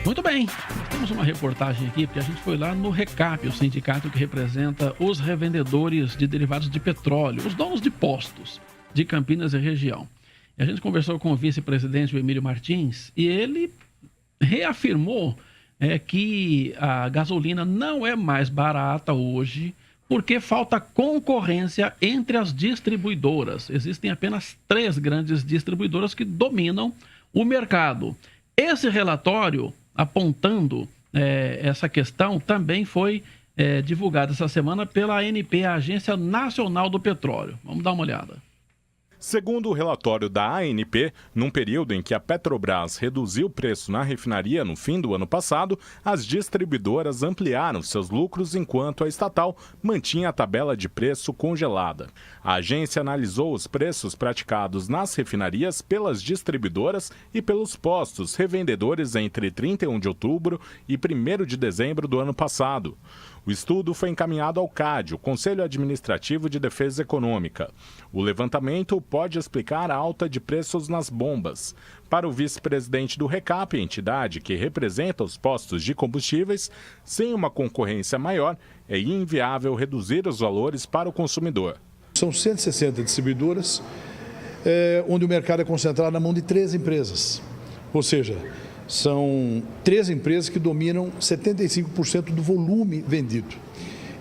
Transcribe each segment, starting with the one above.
Muito bem, nós temos uma reportagem aqui, porque a gente foi lá no RECAP, o sindicato que representa os revendedores de derivados de petróleo, os donos de postos de Campinas e região. E a gente conversou com o vice-presidente, o Emílio Martins, e ele reafirmou que a gasolina não é mais barata hoje, porque falta concorrência entre as distribuidoras. Existem apenas 3 grandes distribuidoras que dominam o mercado. Esse relatório, apontando essa questão, também foi divulgado essa semana pela ANP, a Agência Nacional do Petróleo. Vamos dar uma olhada. Segundo o relatório da ANP, num período em que a Petrobras reduziu o preço na refinaria no fim do ano passado, as distribuidoras ampliaram seus lucros enquanto a estatal mantinha a tabela de preço congelada. A agência analisou os preços praticados nas refinarias pelas distribuidoras e pelos postos revendedores entre 31 de outubro e 1º de dezembro do ano passado. O estudo foi encaminhado ao CAD, o Conselho Administrativo de Defesa Econômica. O levantamento pode explicar a alta de preços nas bombas. Para o vice-presidente do RECAP, entidade que representa os postos de combustíveis, sem uma concorrência maior, é inviável reduzir os valores para o consumidor. São 160 distribuidoras, onde o mercado é concentrado na mão de 3 empresas. Ou seja, são 3 empresas que dominam 75% do volume vendido.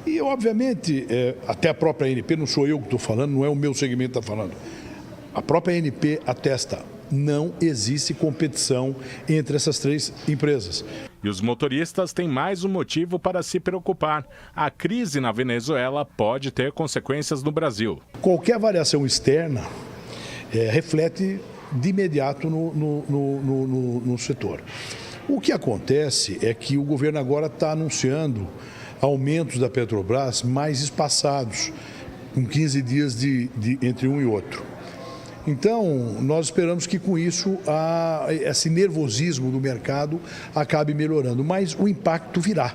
E, obviamente, até a própria ANP, não sou eu que estou falando, não é o meu segmento que está falando. A própria ANP atesta, não existe competição entre essas 3 empresas. E os motoristas têm mais um motivo para se preocupar. A crise na Venezuela pode ter consequências no Brasil. Qualquer variação externa reflete de imediato no setor. O que acontece é que o governo agora está anunciando aumentos da Petrobras mais espaçados, com 15 dias entre um e outro. Então, nós esperamos que com isso esse nervosismo do mercado acabe melhorando, mas o impacto virá.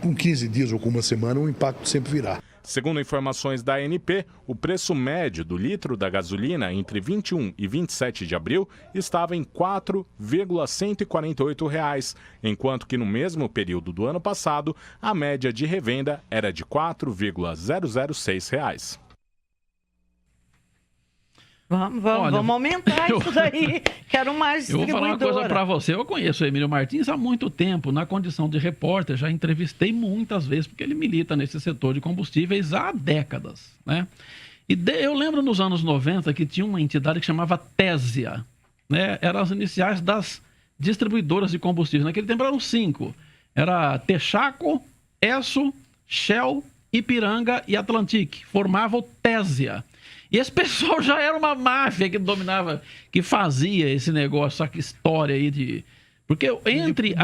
Com 15 dias ou com uma semana, o impacto sempre virá. Segundo informações da ANP, o preço médio do litro da gasolina entre 21 e 27 de abril estava em R$ 4,148, enquanto que no mesmo período do ano passado, a média de revenda era de R$ 4,006. Vamos aumentar isso daí. Quero mais distribuidora. Eu vou falar uma coisa para você. Eu conheço o Emílio Martins há muito tempo, na condição de repórter. Já entrevistei muitas vezes, porque ele milita nesse setor de combustíveis há décadas, né? E eu lembro nos anos 90 que tinha uma entidade que chamava Tésia, né? Eram as iniciais das distribuidoras de combustíveis. Naquele tempo eram 5. Era Texaco, Esso, Shell, Ipiranga e Atlantic. Formava o Tésia. E esse pessoal já era uma máfia que dominava, que fazia esse negócio, essa história aí de... Porque entre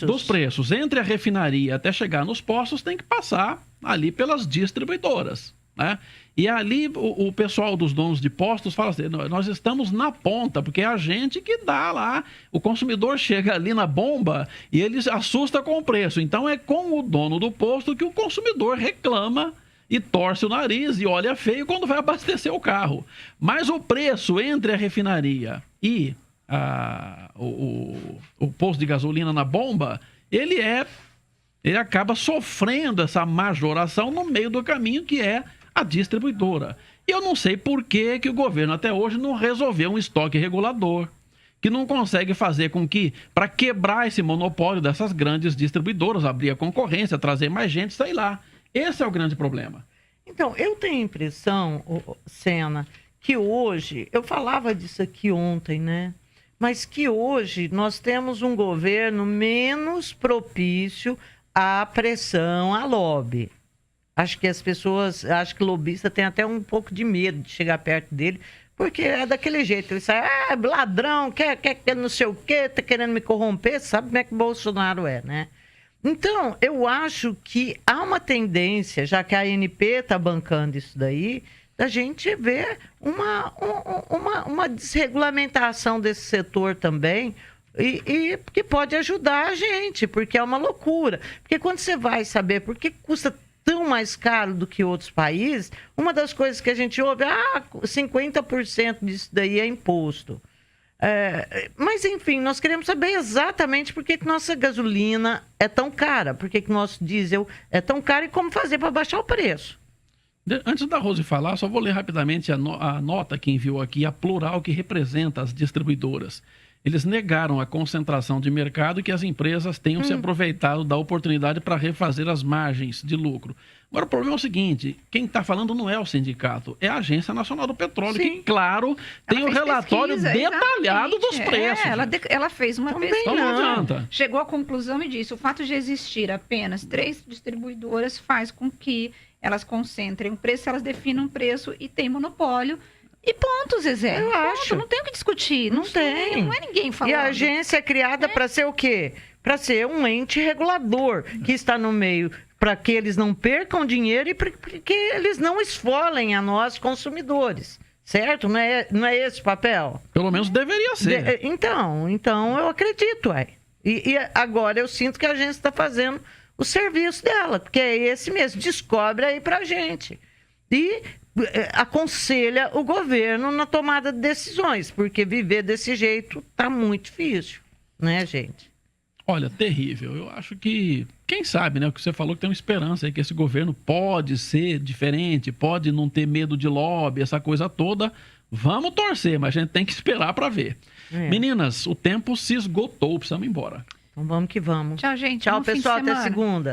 dos preços, entre a refinaria até chegar nos postos, tem que passar ali pelas distribuidoras, né? E ali o pessoal dos donos de postos fala assim, nós estamos na ponta, porque é a gente que dá lá, o consumidor chega ali na bomba e ele assusta com o preço. Então é com o dono do posto que o consumidor reclama e torce o nariz e olha feio quando vai abastecer o carro. Mas o preço entre a refinaria e o posto de gasolina na bomba, ele acaba sofrendo essa majoração no meio do caminho, que é a distribuidora. E eu não sei por que o governo até hoje não resolveu um estoque regulador, que não consegue fazer com que, para quebrar esse monopólio dessas grandes distribuidoras, abrir a concorrência, trazer mais gente, sei lá. Esse é o grande problema. Então, eu tenho a impressão, Sena, que hoje, eu falava disso aqui ontem, né? Mas que hoje nós temos um governo menos propício à pressão, à lobby. Acho que as pessoas, acho que o lobista tem até um pouco de medo de chegar perto dele, porque é daquele jeito, ele sai, ladrão, quer não sei o quê, tá querendo me corromper, sabe como é que o Bolsonaro é, né? Então, eu acho que há uma tendência, já que a ANP está bancando isso daí, da gente ver uma desregulamentação desse setor também, e que pode ajudar a gente, porque é uma loucura. Porque quando você vai saber por que custa tão mais caro do que outros países, uma das coisas que a gente ouve, 50% disso daí é imposto. Mas, enfim, nós queremos saber exatamente por que nossa gasolina é tão cara, por que nosso diesel é tão caro e como fazer para baixar o preço. Antes da Rose falar, só vou ler rapidamente a nota que enviou aqui, a Plural, que representa as distribuidoras. Eles negaram a concentração de mercado e que as empresas tenham se aproveitado da oportunidade para refazer as margens de lucro. Agora, o problema é o seguinte, quem está falando não é o sindicato, é a Agência Nacional do Petróleo, que, claro, tem o relatório detalhado dos preços. Ela fez uma pesquisa, então não adianta. Chegou à conclusão e disse, o fato de existir apenas 3 distribuidoras faz com que elas concentrem o preço, elas definem um preço e tem monopólio. E ponto, Zezé. Eu acho. Não tem o que discutir. Não tem. Não é ninguém falando. E a agência é criada para ser o quê? Para ser um ente regulador que está no meio, para que eles não percam dinheiro e para que eles não esfolem a nós, consumidores. Certo? Não é esse o papel? Pelo menos deveria ser. Então eu acredito, E agora eu sinto que a agência está fazendo o serviço dela, porque é esse mesmo. Descobre aí para a gente. E aconselha o governo na tomada de decisões, porque viver desse jeito tá muito difícil, né, gente? Olha, terrível. Eu acho que, quem sabe, né, o que você falou, que tem uma esperança aí que esse governo pode ser diferente, pode não ter medo de lobby, essa coisa toda. Vamos torcer, mas a gente tem que esperar para ver. Meninas, o tempo se esgotou, precisamos ir embora. Então vamos que vamos. Tchau, gente. Tchau, pessoal, até segunda.